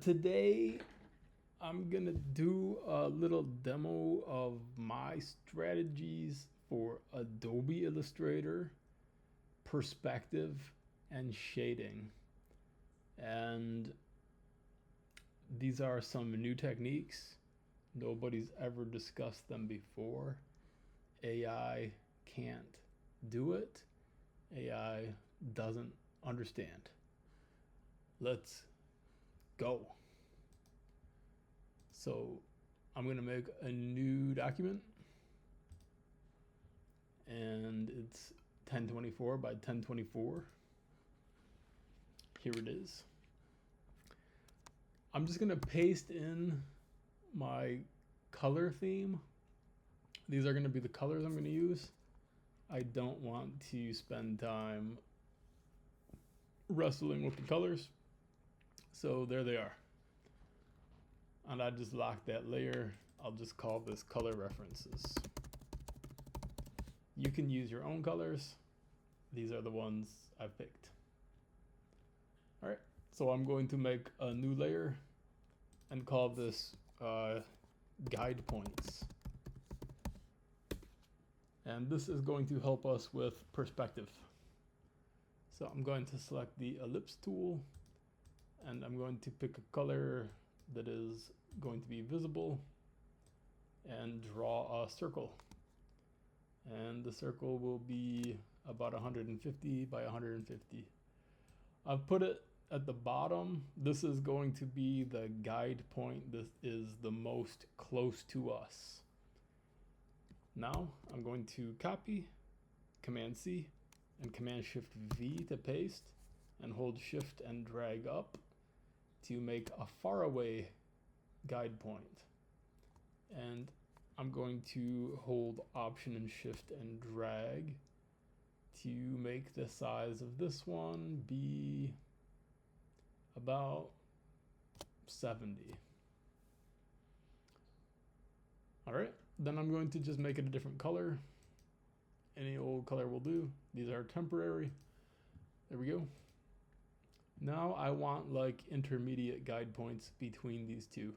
Today I'm gonna do a little demo of my strategies for Adobe Illustrator, perspective, and shading. And these are some new techniques. Nobody's ever discussed them before. AI can't do it. AI doesn't understand. Let's go. So I'm going to make a new document, and it's 1024 by 1024. Here it is. I'm just going to paste in my color theme. These are going to be the colors I'm going to use. I don't want to spend time wrestling with the colors. So there they are. And I just lock that layer. I'll just call this color references. You can use your own colors. These are the ones I picked. All right, so I'm going to make a new layer and call this guide points. And this is going to help us with perspective. So I'm going to select the ellipse tool, and I'm going to pick a color that is going to be visible and draw a circle. And the circle will be about 150 by 150. I've put it at the bottom. This is going to be the guide point. This is the most close to us. Now I'm going to copy, Command C and Command Shift V to paste, and hold Shift and drag up to make a faraway guide point. And I'm going to hold Option and Shift and drag to make the size of this one be about 70. All right, then I'm going to just make it a different color. Any old color will do. These are temporary. There we go. Now I want like intermediate guide points between these two.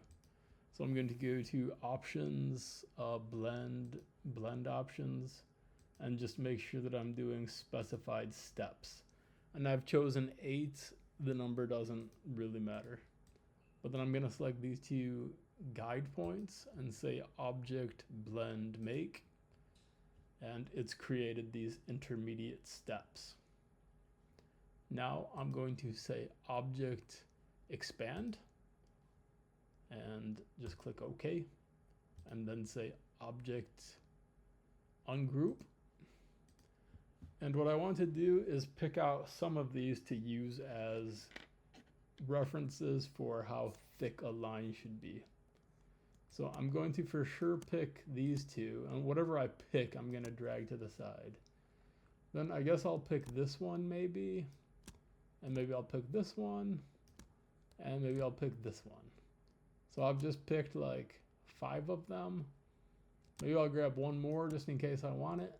So I'm going to go to options, blend options, and just make sure that I'm doing specified steps. And I've chosen 8. The number doesn't really matter. But then I'm going to select these two guide points and say object blend make. And it's created these intermediate steps. Now I'm going to say object expand and just click OK, and then say object ungroup. And what I want to do is pick out some of these to use as references for how thick a line should be. So I'm going to for sure pick these two, and whatever I pick, I'm going to drag to the side. Then I guess I'll pick this one maybe, and maybe I'll pick this one, and maybe I'll pick this one. So I've just picked like 5 of them. Maybe I'll grab one more just in case I want it,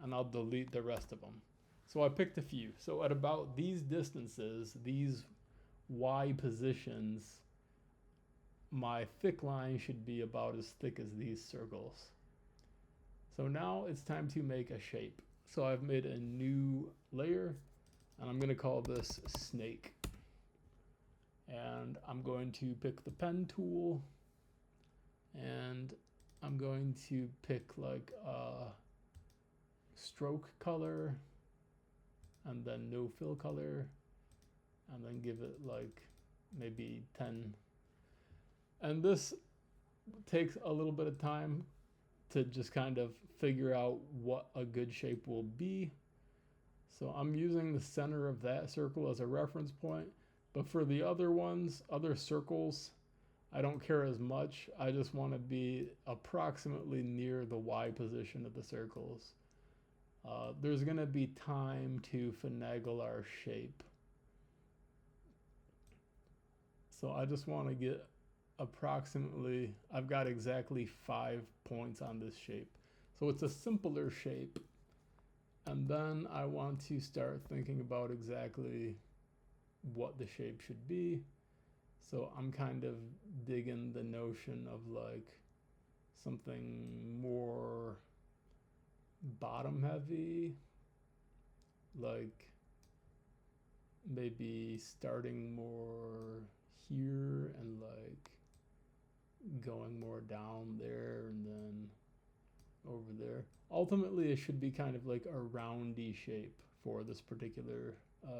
and I'll delete the rest of them. So I picked a few. So at about these distances, these Y positions, my thick line should be about as thick as these circles. So now it's time to make a shape. So I've made a new layer, and I'm going to call this snake. And I'm going to pick the pen tool, and I'm going to pick like a stroke color, and then no fill color, and then give it like maybe 10. And this takes a little bit of time to just kind of figure out what a good shape will be. So I'm using the center of that circle as a reference point. But for the other ones, other circles, I don't care as much. I just want to be approximately near the Y position of the circles. There's going to be time to finagle our shape. So I just want to get approximately, I've got exactly 5 points on this shape. So it's a simpler shape. And then I want to start thinking about exactly what the shape should be. So I'm kind of digging the notion of like something more bottom heavy, like maybe starting more here and like going more down there and then over there. Ultimately, it should be kind of like a roundy shape for this particular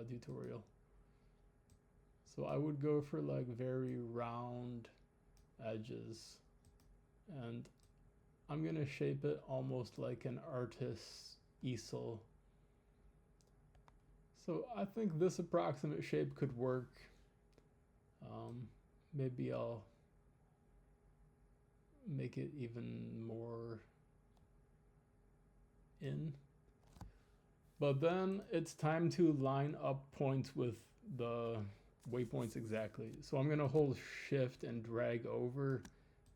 tutorial. So I would go for like very round edges, and I'm gonna shape it almost like an artist's easel. So I think this approximate shape could work. Maybe I'll make it even more in. But then it's time to line up points with the waypoints exactly. So I'm gonna hold shift and drag over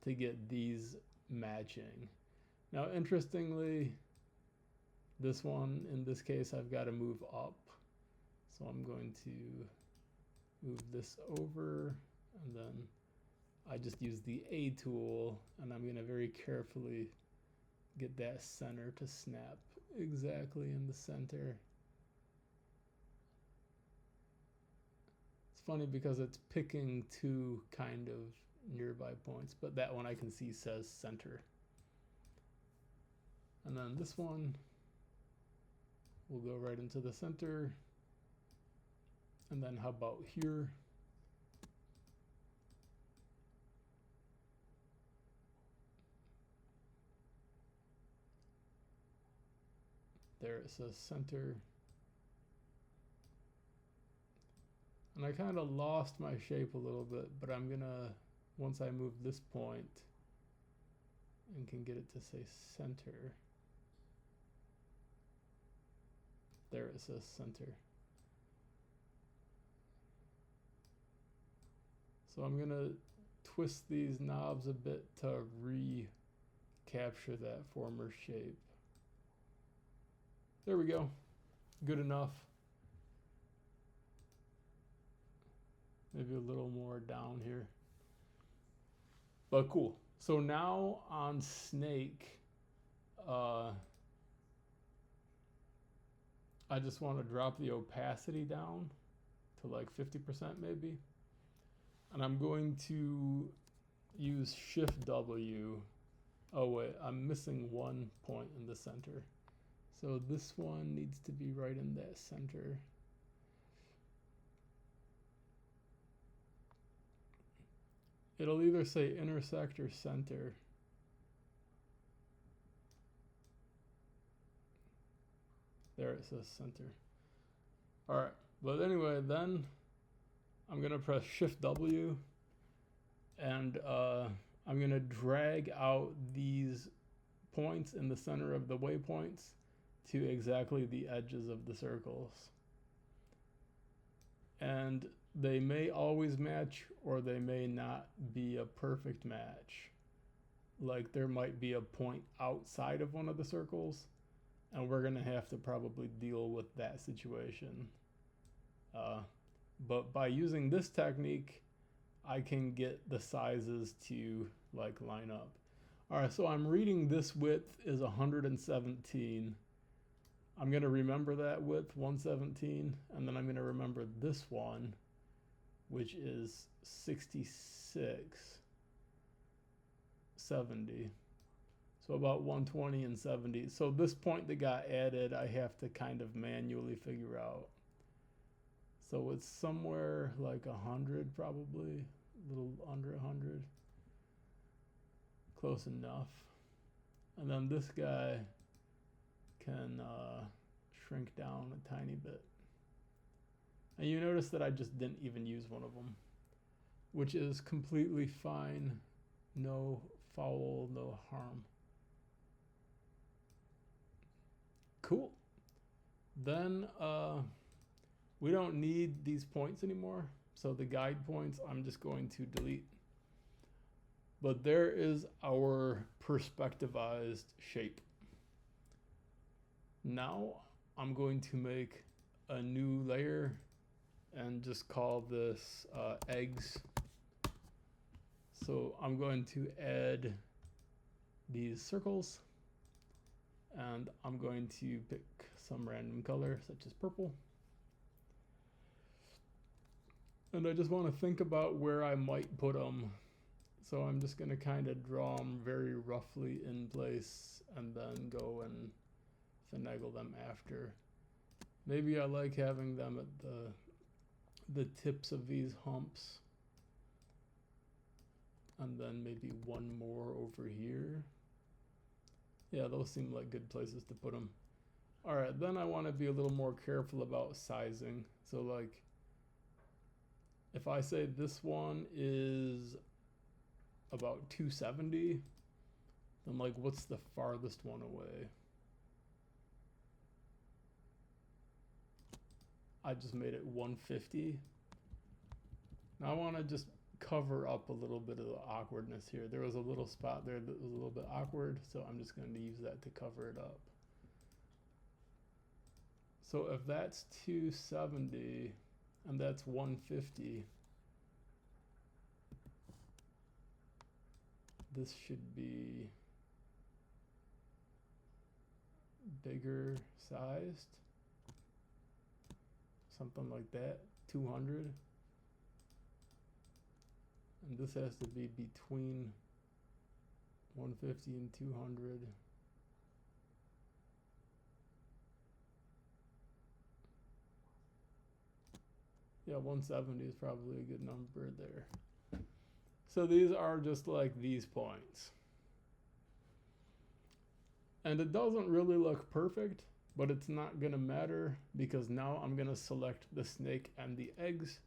to get these matching. Now, interestingly, this one, in this case, I've got to move up. So I'm going to move this over, and then I just use the A tool, and I'm going to very carefully get that center to snap exactly in the center. It's funny because it's picking two kind of nearby points, but that one I can see says center. And then this one will go right into the center. And then how about here? There it says center. And I kind of lost my shape a little bit, but I'm gonna, once I move this point and can get it to say center, there it says center. So I'm gonna twist these knobs a bit to recapture that former shape. There we go, good enough. Maybe a little more down here. But cool. So now on Snake, I just want to drop the opacity down to like 50% maybe. And I'm going to use Shift W. Oh wait, I'm missing one point in the center. So this one needs to be right in that center. It'll either say intersect or center. There it says center. All right, but anyway, then I'm gonna press Shift W, and I'm gonna drag out these points in the center of the waypoints to exactly the edges of the circles. And they may always match, or they may not be a perfect match. Like there might be a point outside of one of the circles, and we're gonna have to probably deal with that situation. But by using this technique, I can get the sizes to like line up. All right, so I'm reading this width is 117. I'm gonna remember that width, 117, and then I'm gonna remember this one, which is 6670. So about 120 and 70. So this point that got added, I have to kind of manually figure out. So it's somewhere like 100 probably, a little under 100. Close enough. And then this guy can shrink down a tiny bit. And you notice that I just didn't even use one of them, which is completely fine. No foul, no harm. Cool. Then we don't need these points anymore. So the guide points, I'm just going to delete. But there is our perspectivized shape. Now I'm going to make a new layer and just call this eggs. So I'm going to add these circles, and I'm going to pick some random color such as purple. And I just want to think about where I might put them. So I'm just going to kind of draw them very roughly in place and then go and finagle them after. Maybe I like having them at the tips of these humps. And then maybe one more over here. Yeah, those seem like good places to put them. All right, then I want to be a little more careful about sizing. So like, if I say this one is about 270, then like, what's the farthest one away? I just made it 150. Now I want to just cover up a little bit of the awkwardness here. There was a little spot there that was a little bit awkward, so I'm just going to use that to cover it up. So if that's 270 and that's 150, this should be bigger sized, something like that, 200. And this has to be between 150 and 200. Yeah, 170 is probably a good number there. So these are just like these points. And it doesn't really look perfect, but it's not gonna matter because now I'm gonna select the snake and the eggs,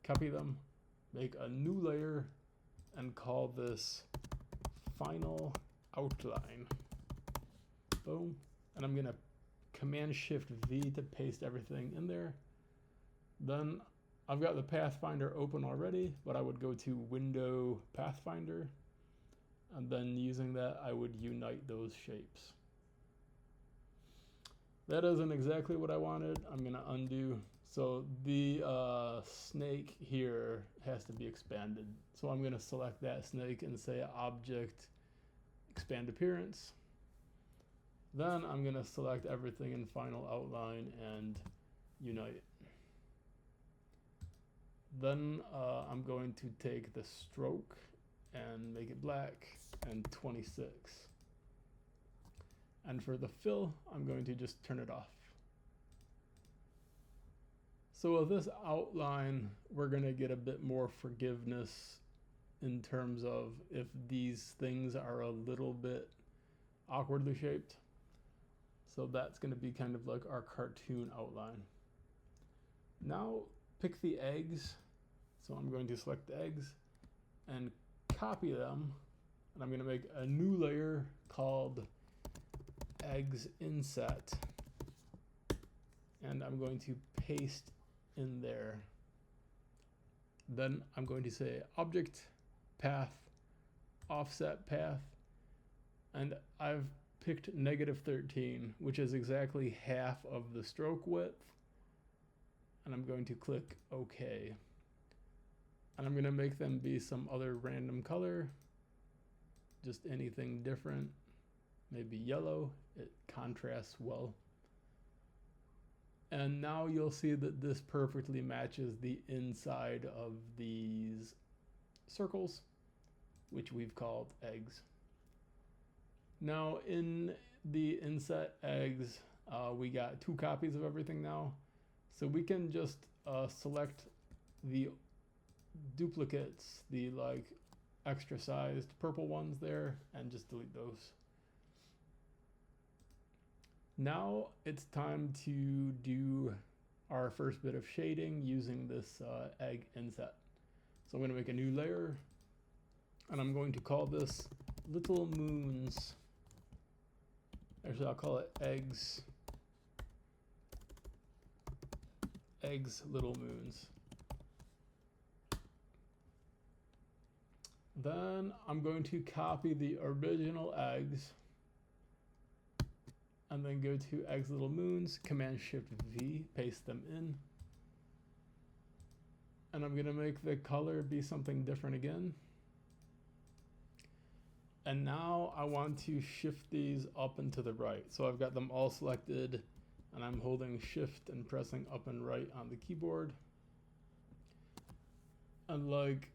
copy them, make a new layer, and call this final outline. Boom. And I'm gonna Command-Shift-V to paste everything in there. Then I've got the Pathfinder open already, but I would go to Window Pathfinder, and then using that, I would unite those shapes. That isn't exactly what I wanted. I'm gonna undo. So the snake here has to be expanded. So I'm gonna select that snake and say Object, Expand Appearance. Then I'm gonna select everything in Final Outline and Unite. Then I'm going to take the stroke and make it black and 26. And for the fill, I'm going to just turn it off. So with this outline, we're going to get a bit more forgiveness in terms of if these things are a little bit awkwardly shaped. So that's going to be kind of like our cartoon outline. Now pick the eggs. So I'm going to select the eggs and copy them. And I'm going to make a new layer called Eggs Inset. And I'm going to paste in there. Then I'm going to say Object, Path, Offset Path. And I've picked -13, which is exactly half of the stroke width. And I'm going to click OK. And I'm going to make them be some other random color, just anything different, maybe yellow. It contrasts well. And now you'll see that this perfectly matches the inside of these circles, which we've called eggs. Now in the inset eggs, we got 2 copies of everything now. So we can just select the duplicates, the like extra sized purple ones there, and just delete those. Now it's time to do our first bit of shading using this egg inset. So I'm going to make a new layer, and I'm going to call this Little Moons. Actually, I'll call it Eggs Little Moons. Then I'm going to copy the original eggs and then go to Eggs Little Moons, Command-Shift-V, paste them in. And I'm going to make the color be something different again. And now I want to shift these up and to the right. So I've got them all selected and I'm holding shift and pressing up and right on the keyboard. And like,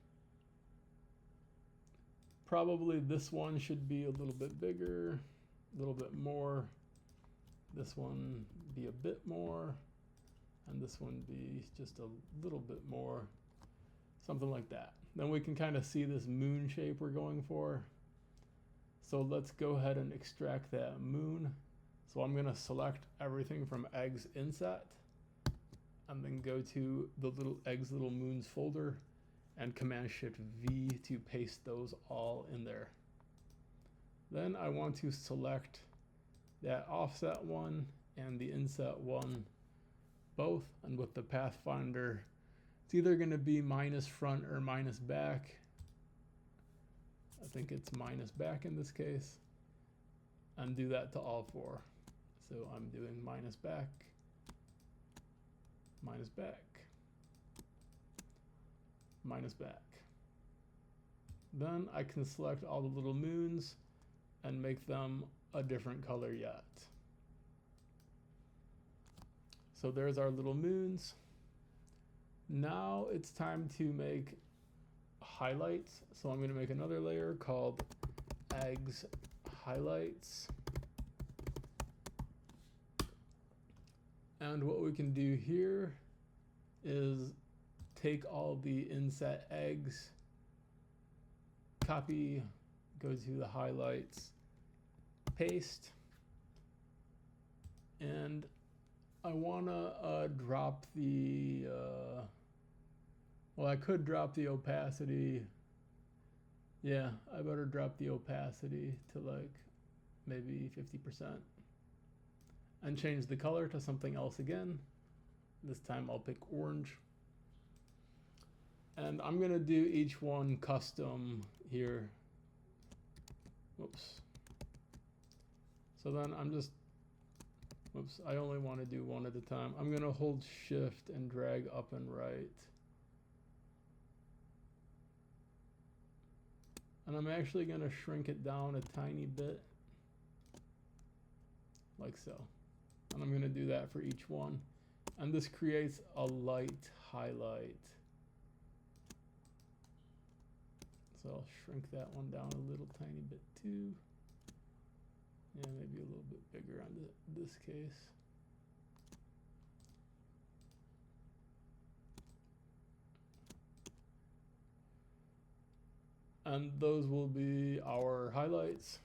probably this one should be a little bit bigger, a little bit more. This one be a bit more, and this one be just a little bit more, something like that. Then we can kind of see this moon shape we're going for. So let's go ahead and extract that moon. So I'm gonna select everything from eggs inset and then go to the little eggs little moons folder and Command Shift V to paste those all in there. Then I want to select that offset one and the inset one both, and with the pathfinder it's either going to be minus front or minus back. I think it's minus back in this case, and do that to all four. So I'm doing minus back, minus back, minus back. Then I can select all the little moons and make them a different color yet. So there's our little moons. Now it's time to make highlights. So I'm going to make another layer called eggs highlights. And what we can do here is take all the inset eggs, copy, go to the highlights, paste, and I wanna drop the, well, I could drop the opacity. Yeah, I better drop the opacity to like maybe 50% and change the color to something else again. This time I'll pick orange. And I'm gonna do each one custom here. Whoops. So then I'm just, whoops, I only want to do one at a time. I'm going to hold shift and drag up and right. And I'm actually going to shrink it down a tiny bit, like so. And I'm going to do that for each one. And this creates a light highlight. So I'll shrink that one down a little tiny bit too. Yeah, maybe a little bit bigger on this case. And those will be our highlights.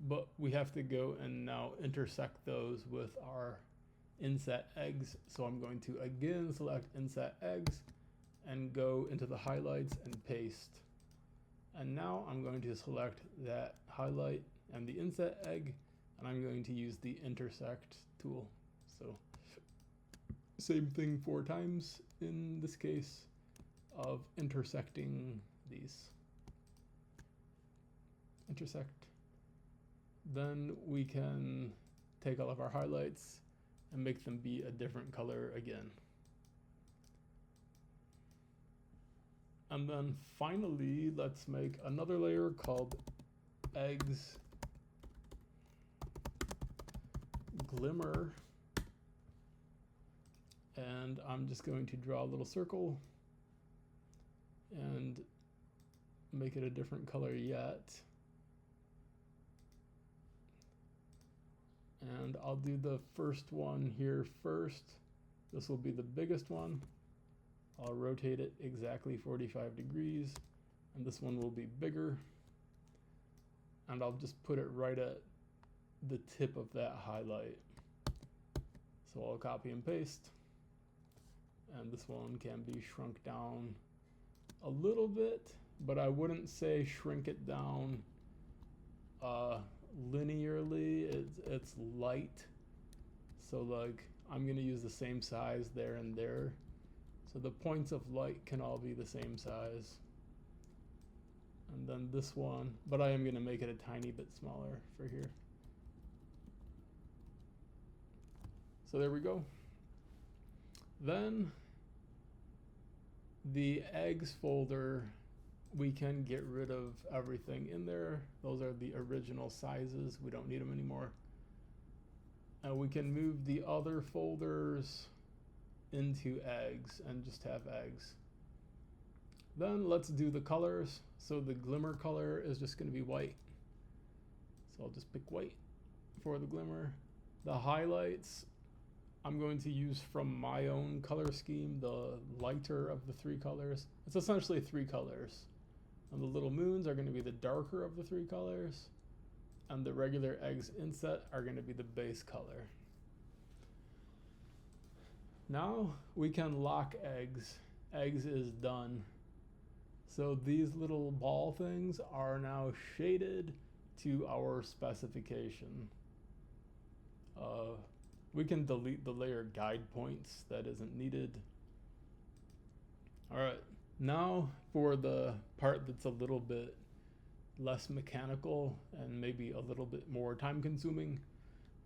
But we have to go and now intersect those with our inset eggs. So I'm going to again select inset eggs and go into the highlights and paste. And now I'm going to select that highlight and the inset egg, and I'm going to use the intersect tool. So same thing 4 times in this case of intersecting these. Intersect. Then we can take all of our highlights and make them be a different color again. And then finally, let's make another layer called eggs glimmer. And I'm just going to draw a little circle and make it a different color yet. And I'll do the first one here first. This will be the biggest one. I'll rotate it exactly 45 degrees, and this one will be bigger. And I'll just put it right at the tip of that highlight. So I'll copy and paste. And this one can be shrunk down a little bit, but I wouldn't say shrink it down linearly. It's light. So like I'm gonna use the same size there and there. So the points of light can all be the same size. And then this one, but I am gonna make it a tiny bit smaller for here. So there we go. Then the eggs folder we can get rid of everything in there. Those are the original sizes. We don't need them anymore. And we can move the other folders into eggs and just have eggs. Then let's do the colors. So the glimmer color is just going to be white. So I'll just pick white for the glimmer. The highlights, I'm going to use from my own color scheme, the lighter of the three colors. It's essentially three colors. And the little moons are going to be the darker of the three colors. And the regular eggs inset are going to be the base color. Now we can lock eggs. Eggs is done. So these little ball things are now shaded to our specification. We can delete the layer guide points. That isn't needed. All right, now for the part that's a little bit less mechanical and maybe a little bit more time consuming.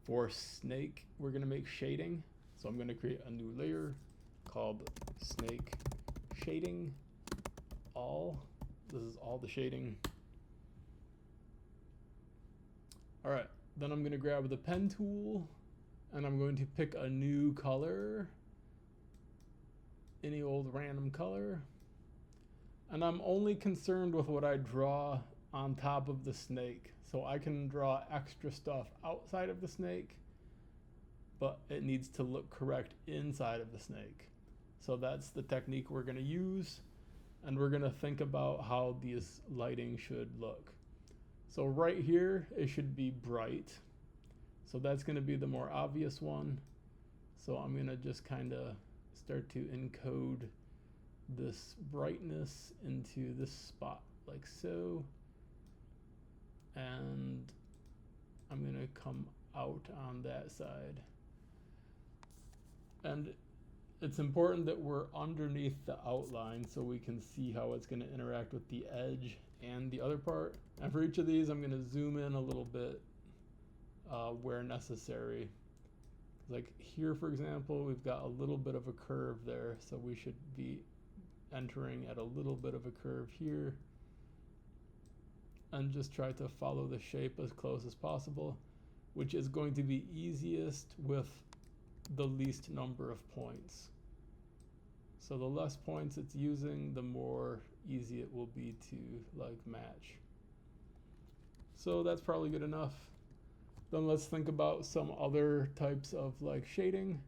For snake, we're gonna make shading. So I'm gonna create a new layer called snake shading all. This is all the shading. All right, then I'm gonna grab the pen tool and I'm going to pick a new color, any old random color. And I'm only concerned with what I draw on top of the snake. So I can draw extra stuff outside of the snake, but it needs to look correct inside of the snake. So that's the technique we're gonna use, and we're gonna think about how these lighting should look. So right here, it should be bright. So that's gonna be the more obvious one. So I'm gonna just kinda start to encode this brightness into this spot like so. And I'm gonna come out on that side. And it's important that we're underneath the outline so we can see how it's gonna interact with the edge and the other part. And for each of these, I'm gonna zoom in a little bit where necessary. Like here, for example, we've got a little bit of a curve there, so we should be entering at a little bit of a curve here. And just try to follow the shape as close as possible, which is going to be easiest with the least number of points. So the less points it's using, the more easy it will be to like match. So that's probably good enough. Then let's think about some other types of like shading.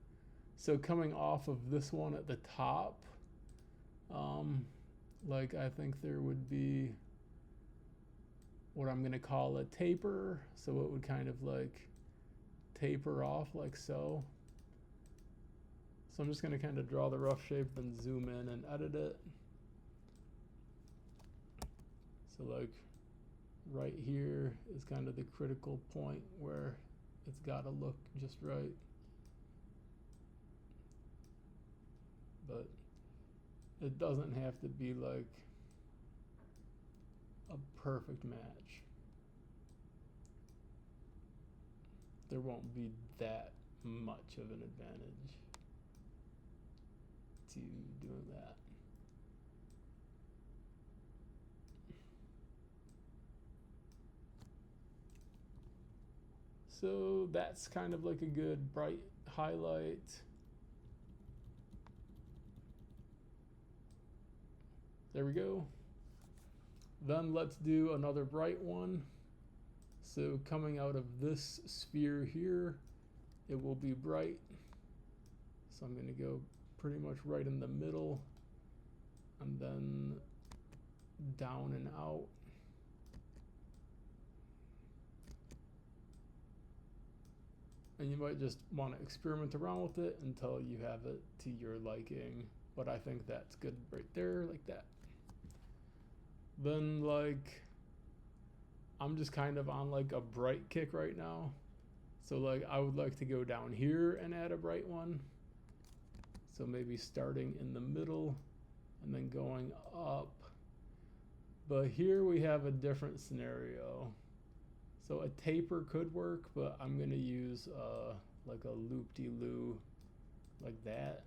So coming off of this one at the top, like I think there would be what I'm gonna call a taper. So it would kind of like taper off like so. So I'm just gonna kind of draw the rough shape, then zoom in and edit it. So like right here is kind of the critical point where it's gotta look just right. But it doesn't have to be like a perfect match. There won't be that much of an advantage to doing that. So that's kind of like a good bright highlight. There we go. Then let's do another bright one. So coming out of this sphere here, it will be bright. So I'm gonna go pretty much right in the middle and then down and out. And you might just want to experiment around with it until you have it to your liking. But I think that's good right there, like that. Then like, I'm just kind of on like a bright kick right now. So like I would like to go down here and add a bright one. So maybe starting in the middle and then going up. But here we have a different scenario. So a taper could work, but I'm gonna use like a loop-de-loo like that.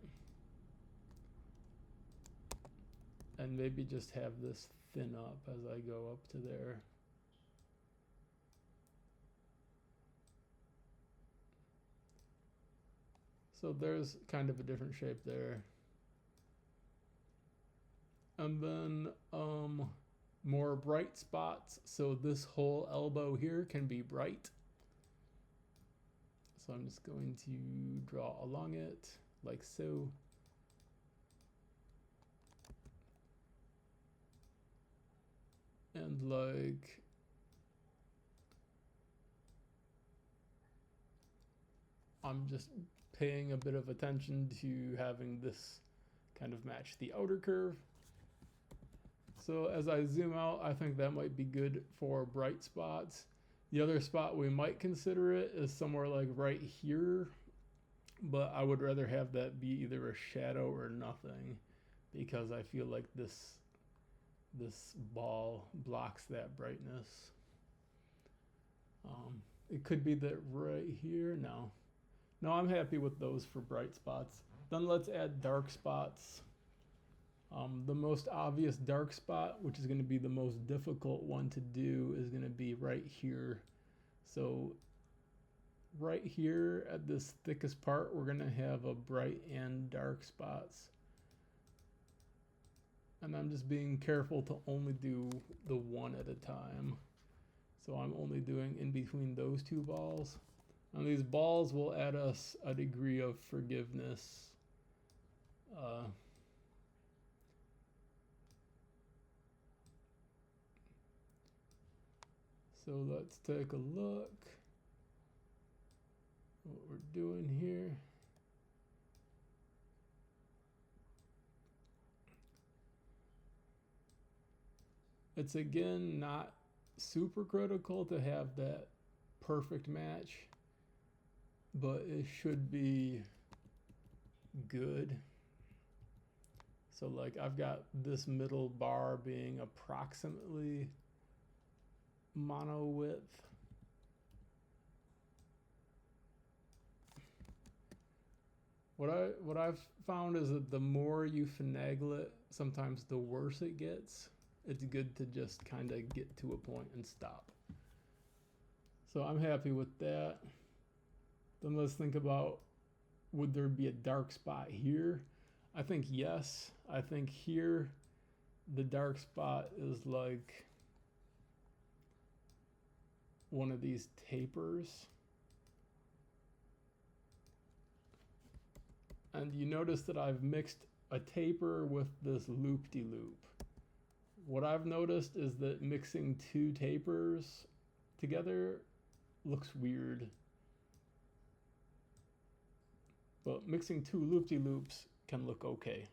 and maybe just have this thin up as I go up to there. So there's kind of a different shape there. And then more bright spots. So this whole elbow here can be bright. So I'm just going to draw along it like so. And like I'm just paying a bit of attention to having this kind of match the outer curve. So as I zoom out, I think that might be good for bright spots. The other spot we might consider it is somewhere like right here, but I would rather have that be either a shadow or nothing, because I feel like this ball blocks that brightness. It could be that right here. No, I'm happy with those for bright spots. Then let's add dark spots. The most obvious dark spot, which is going to be the most difficult one to do, is going to be right here. So right here at this thickest part, we're going to have a bright and dark spots. And I'm just being careful to only do the one at a time. So I'm only doing in between those two balls. And these balls will add us a degree of forgiveness. So let's take a look what we're doing here. It's again not super critical to have that perfect match, but it should be good. So like I've got this middle bar being approximately mono width. What I've found is that the more you finagle it, sometimes the worse it gets. It's good to just kind of get to a point and stop. So I'm happy with that. Then let's think about, would there be a dark spot here? I think yes. I think here the dark spot is like one of these tapers. And you notice that I've mixed a taper with this loop-de-loop. What I've noticed is that mixing two tapers together looks weird. But mixing two loop-de-loops can look okay.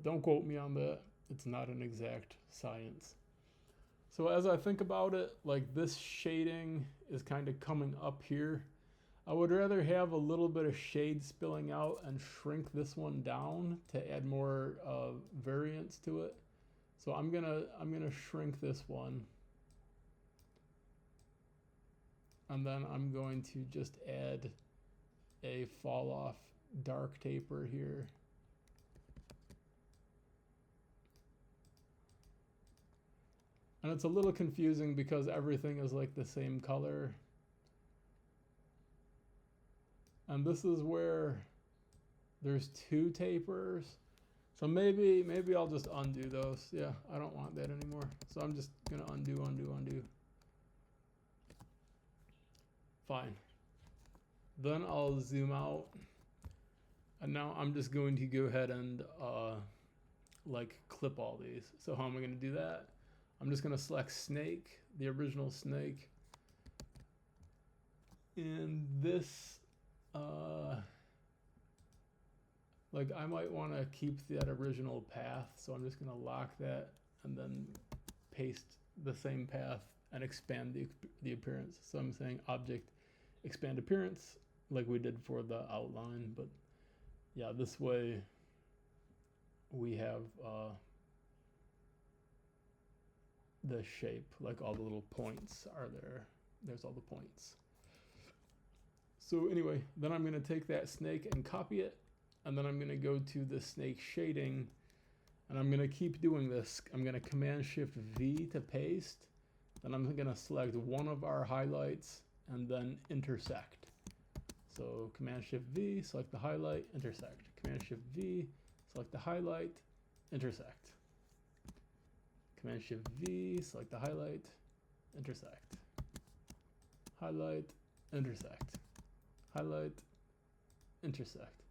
Don't quote me on that. It's not an exact science. So as I think about it, like this shading is kind of coming up here. I would rather have a little bit of shade spilling out and shrink this one down to add more variance to it. So I'm gonna shrink this one. And then I'm going to just add a fall off dark taper here. And it's a little confusing because everything is like the same color. And this is where there's two tapers. So maybe I'll just undo those. Yeah, I don't want that anymore. So I'm just gonna undo. Fine. Then I'll zoom out. And now I'm just going to go ahead and like clip all these. So how am I gonna do that? I'm just gonna select snake, the original snake. And this, like I might want to keep that original path, so I'm just going to lock that and then paste the same path and expand the appearance. So I'm saying object expand appearance like we did for the outline, but yeah, this way we have the shape, like all the little points are there. There's all the points. So anyway, then I'm going to take that snake and copy it, and then I'm going to go to the snake shading And I'm gonna keep doing this. I'm gonna Command Shift V to paste. Then I'm gonna select one of our highlights and then intersect. So Command Shift V, select the highlight, intersect. Command Shift V, select the highlight, intersect. Command Shift V, select the highlight, intersect. Highlight, intersect. Highlight, intersect.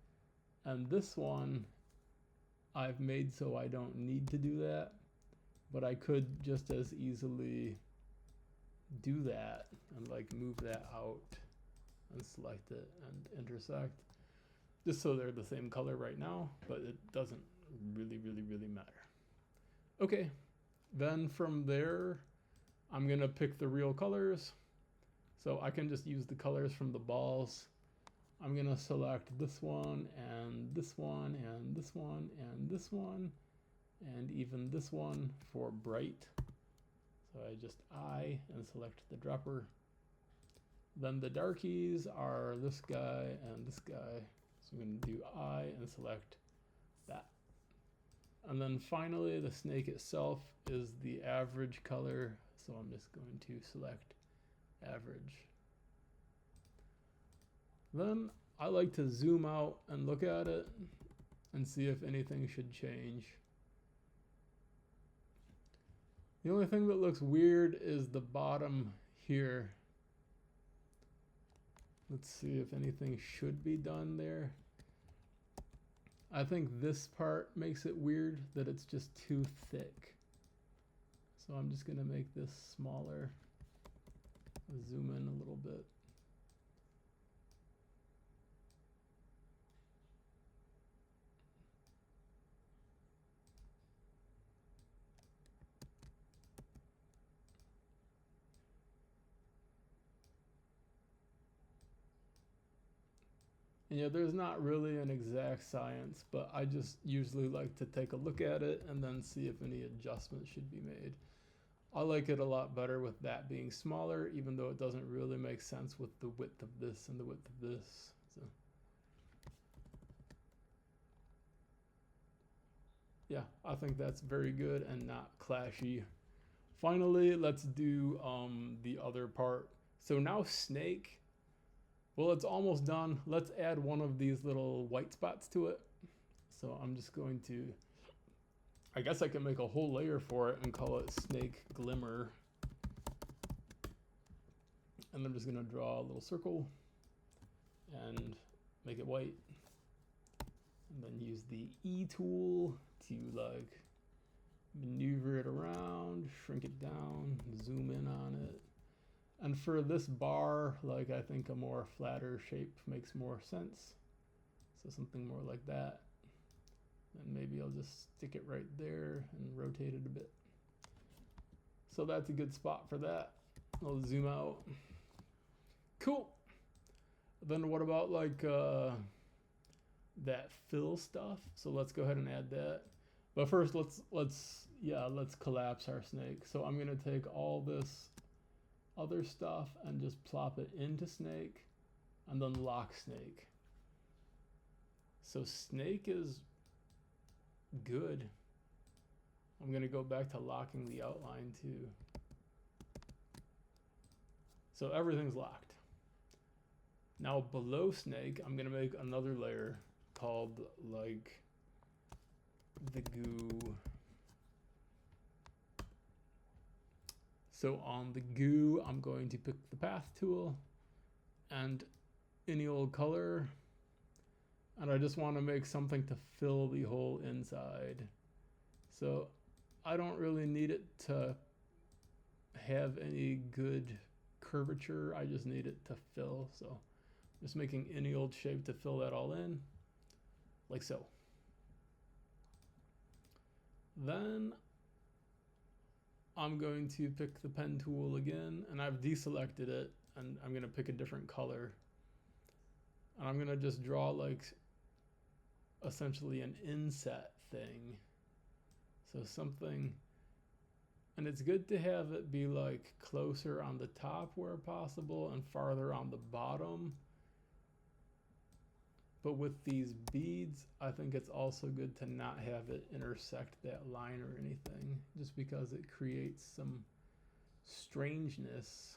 And this one I've made so I don't need to do that, but I could just as easily do that and like move that out and select it and intersect, just so they're the same color right now, but it doesn't really matter. Okay, then from there, I'm gonna pick the real colors. So I can just use the colors from the balls. I'm gonna select this one and this one and this one and this one and even this one for bright. So I just I and select the dropper. Then the darkies are this guy and this guy. So I'm going to do I and select that. And then finally the snake itself is the average color. So I'm just going to select average. Then I like to zoom out and look at it and see if anything should change. The only thing that looks weird is the bottom here. Let's see if anything should be done there. I think this part makes it weird that it's just too thick. So I'm just gonna make this smaller. Zoom in a little bit. And yeah, there's not really an exact science, but I just usually like to take a look at it and then see if any adjustments should be made. I like it a lot better with that being smaller, even though it doesn't really make sense with the width of this and the width of this. So yeah, I think that's very good and not clashy. Finally, let's do the other part. So now snake. Well, it's almost done. Let's add one of these little white spots to it. So I'm just going to, I guess I can make a whole layer for it and call it snake glimmer. And I'm just gonna draw a little circle and make it white. And then use the E tool to like maneuver it around, shrink it down, zoom in on it. And for this bar, like I think a more flatter shape makes more sense. So something more like that. And maybe I'll just stick it right there and rotate it a bit. So that's a good spot for that. I'll zoom out. Cool. Then what about like that fill stuff? So let's go ahead and add that. But first let's collapse our snake. So I'm gonna take all this other stuff and just plop it into snake and then lock snake. So snake is good. I'm gonna go back to locking the outline too. So everything's locked. Now below snake, I'm gonna make another layer called like the goo. So on the goo, I'm going to pick the path tool and any old color. And I just want to make something to fill the whole inside. So I don't really need it to have any good curvature. I just need it to fill. So just making any old shape to fill that all in, like so. Then I'm going to pick the pen tool again, and I've deselected it, and I'm gonna pick a different color. And I'm gonna just draw like essentially an inset thing. So something, and it's good to have it be like closer on the top where possible and farther on the bottom. But with these beads, I think it's also good to not have it intersect that line or anything, just because it creates some strangeness.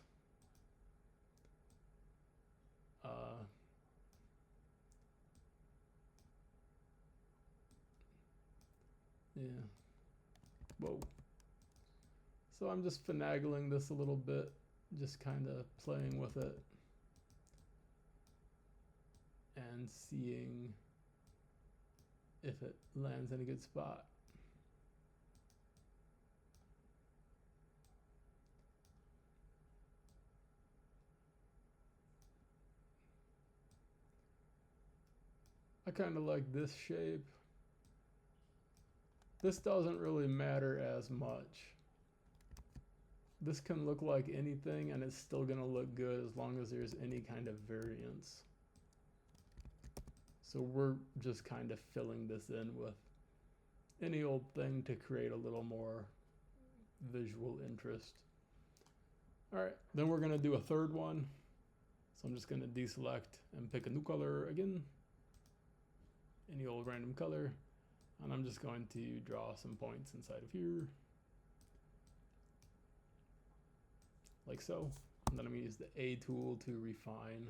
Yeah. Whoa. So I'm just finagling this a little bit, just kind of playing with it and seeing if it lands in a good spot. I kind of like this shape. This doesn't really matter as much. This can look like anything and it's still gonna look good as long as there's any kind of variance. So we're just kind of filling this in with any old thing to create a little more visual interest. All right, then we're gonna do a third one. So I'm just gonna deselect and pick a new color again. Any old random color. And I'm just going to draw some points inside of here. Like so. And then I'm gonna use the A tool to refine.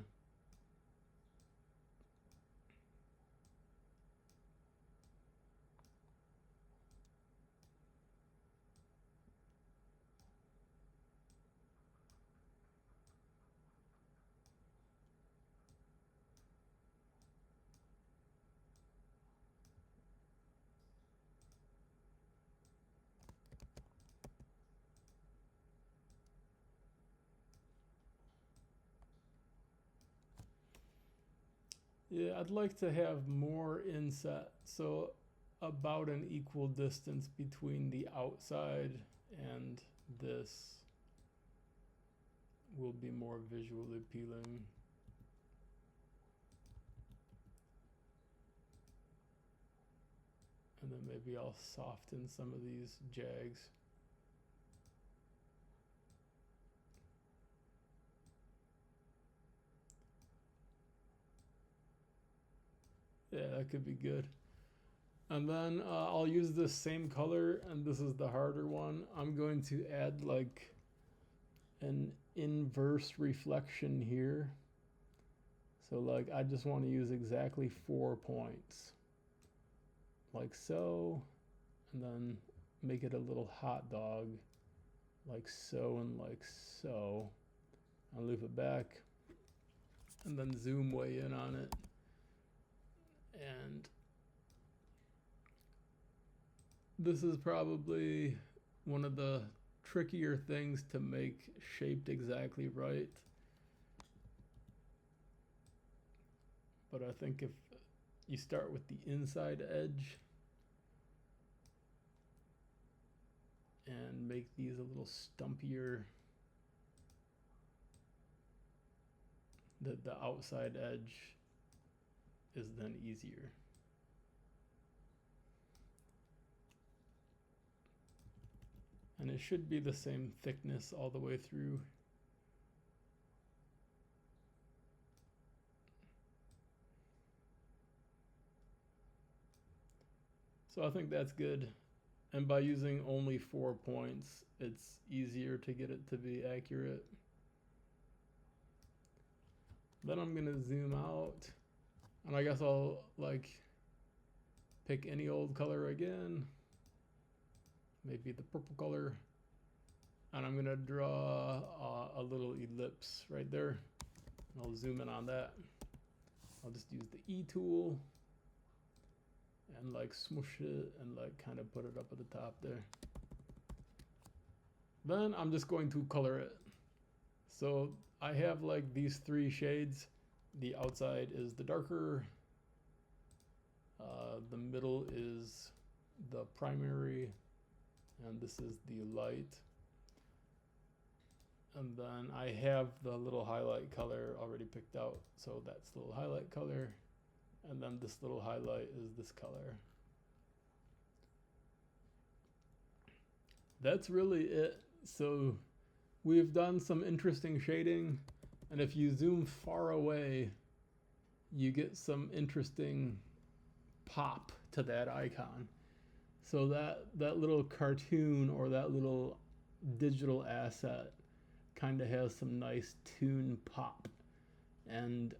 Yeah, I'd like to have more inset, so about an equal distance between the outside and this will be more visually appealing. And then maybe I'll soften some of these jags. Yeah, that could be good. And then I'll use this same color, and this is the harder one. I'm going to add like an inverse reflection here. So like I just want to use exactly 4 points. Like so, and then make it a little hot dog, like so and like so. I'll loop it back, and then zoom way in on it. And this is probably one of the trickier things to make shaped exactly right. But I think if you start with the inside edge and make these a little stumpier, the outside edge is then easier. And it should be the same thickness all the way through. So I think that's good. And by using only 4 points, it's easier to get it to be accurate. Then I'm gonna zoom out, and I guess I'll like pick any old color again, maybe the purple color, and I'm gonna draw a little ellipse right there. And I'll zoom in on that. I'll just use the E tool and like smoosh it and like kind of put it up at the top there. Then I'm just going to color it. So I have like these 3 shades. The outside is the darker, the middle is the primary, and this is the light. And then I have the little highlight color already picked out, so that's the little highlight color. And then this little highlight is this color. That's really it. So we've done some interesting shading, and if you zoom far away, you get some interesting pop to that icon. So that little cartoon or that little digital asset kind of has some nice tune pop, and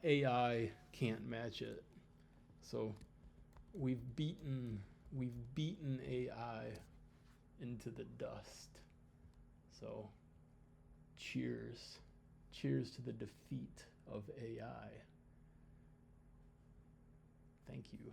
AI can't match it. So we've beaten AI into the dust. So cheers to the defeat of AI. Thank you.